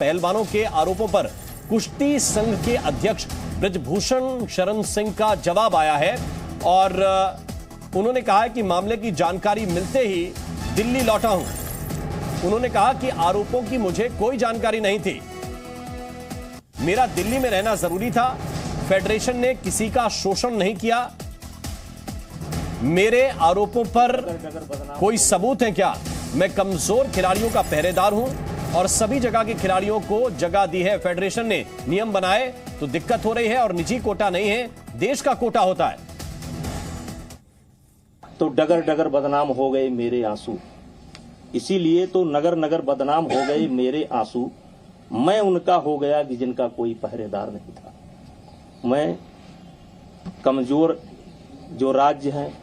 पहलवानों के आरोपों पर कुश्ती संघ के अध्यक्ष ब्रजभूषण शरण सिंह का जवाब आया है और उन्होंने कहा है कि मामले की जानकारी मिलते ही दिल्ली लौटा हूं। उन्होंने कहा कि आरोपों की मुझे कोई जानकारी नहीं थी, मेरा दिल्ली में रहना जरूरी था, फेडरेशन ने किसी का शोषण नहीं किया, मेरे आरोपों पर कोई सबूत है क्या? मैं कमजोर खिलाड़ियों का पहरेदार हूं और सभी जगह के खिलाड़ियों को जगह दी है। फेडरेशन ने नियम बनाए तो दिक्कत हो रही है और निजी कोटा नहीं है, देश का कोटा होता है। तो डगर डगर बदनाम हो गए मेरे आंसू, इसीलिए तो नगर नगर बदनाम हो गए मेरे आंसू। मैं उनका हो गया कि जिनका कोई पहरेदार नहीं था। मैं कमजोर जो राज्य हैं,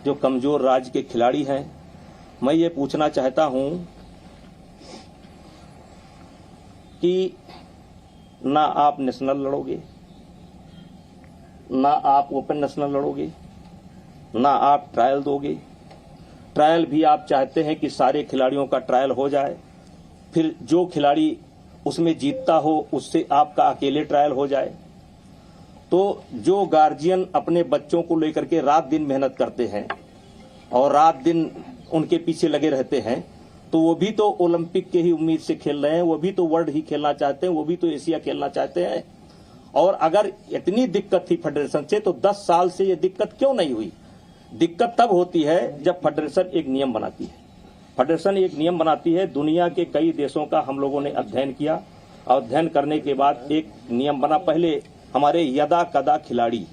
जो कमजोर राज्य के खिलाड़ी हैं, मैं ये पूछना चाहता हूं कि ना आप नेशनल लड़ोगे, ना आप ओपन नेशनल लड़ोगे, ना आप ट्रायल दोगे। ट्रायल भी आप चाहते हैं कि सारे खिलाड़ियों का ट्रायल हो जाए, फिर जो खिलाड़ी उसमें जीतता हो उससे आपका अकेले ट्रायल हो जाए। तो जो गार्जियन अपने बच्चों को लेकर के रात दिन मेहनत करते हैं और रात दिन उनके पीछे लगे रहते हैं, तो वो भी तो ओलंपिक के ही उम्मीद से खेल रहे हैं, वो भी तो वर्ल्ड ही खेलना चाहते हैं, वो भी तो एशिया खेलना चाहते हैं। और अगर इतनी दिक्कत थी फेडरेशन से, तो 10 साल से ये दिक्कत क्यों नहीं हुई? दिक्कत तब होती है जब फेडरेशन एक नियम बनाती है। फेडरेशन एक नियम बनाती है, दुनिया के कई देशों का हम लोगों ने अध्ययन किया। अध्ययन करने के बाद एक नियम बना। पहले हमारे यदा कदा खिलाड़ी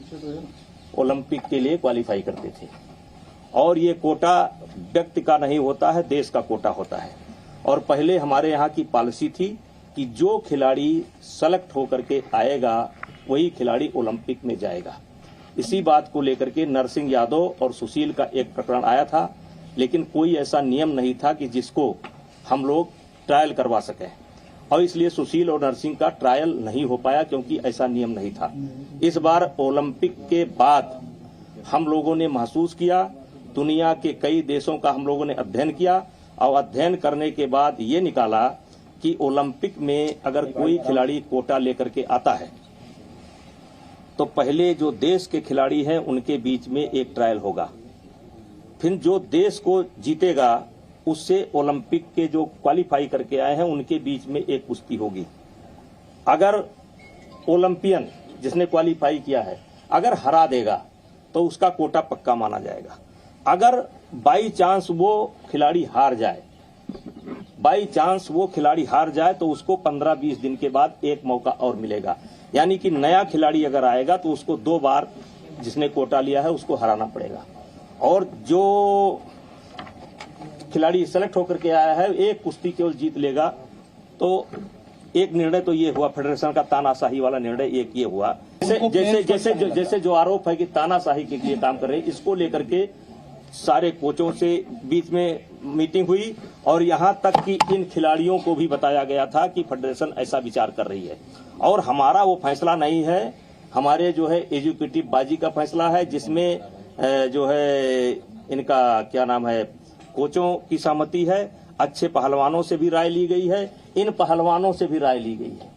ओलंपिक के लिए क्वालिफाई करते थे और ये कोटा व्यक्ति का नहीं होता है, देश का कोटा होता है। और पहले हमारे यहाँ की पॉलिसी थी कि जो खिलाड़ी सेलेक्ट होकर के आएगा वही खिलाड़ी ओलंपिक में जाएगा। इसी बात को लेकर के नरसिंह यादव और सुशील का एक प्रकरण आया था, लेकिन कोई ऐसा नियम नहीं था कि जिसको हम लोग ट्रायल करवा सकें, और इसलिए सुशील और नरसिंह का ट्रायल नहीं हो पाया क्योंकि ऐसा नियम नहीं था। इस बार ओलंपिक के बाद हम लोगों ने महसूस किया, दुनिया के कई देशों का हम लोगों ने अध्ययन किया और अध्ययन करने के बाद ये निकाला कि ओलंपिक में अगर कोई खिलाड़ी कोटा लेकर के आता है तो पहले जो देश के खिलाड़ी हैं उनके बीच में एक ट्रायल होगा, फिर जो देश को जीतेगा उससे ओलंपिक के जो क्वालिफाई करके आए हैं उनके बीच में एक कुश्ती होगी। अगर ओलंपियन जिसने क्वालिफाई किया है अगर हरा देगा तो उसका कोटा पक्का माना जाएगा। अगर बाई चांस वो खिलाड़ी हार जाए, तो उसको 15-20 दिन के बाद एक मौका और मिलेगा। यानी कि नया खिलाड़ी अगर आएगा तो उसको 2 बार जिसने कोटा लिया है उसको हराना पड़ेगा। और जो खिलाड़ी सेलेक्ट होकर के आया है एक कुश्ती केवल जीत लेगा। तो एक निर्णय तो ये हुआ, फेडरेशन का तानाशाही वाला निर्णय एक ये हुआ। जैसे जो आरोप है कि तानाशाही के लिए काम कर रहे हैं, इसको लेकर के सारे कोचों से बीच में मीटिंग हुई और यहां तक कि इन खिलाड़ियों को भी बताया गया था कि फेडरेशन ऐसा विचार कर रही है। और हमारा वो फैसला नहीं है, हमारे जो है एजुकेटिव बाजी का फैसला है, जिसमें जो है इनका क्या नाम है, कोचों की सहमति है, अच्छे पहलवानों से भी राय ली गई है, इन पहलवानों से भी राय ली गई है।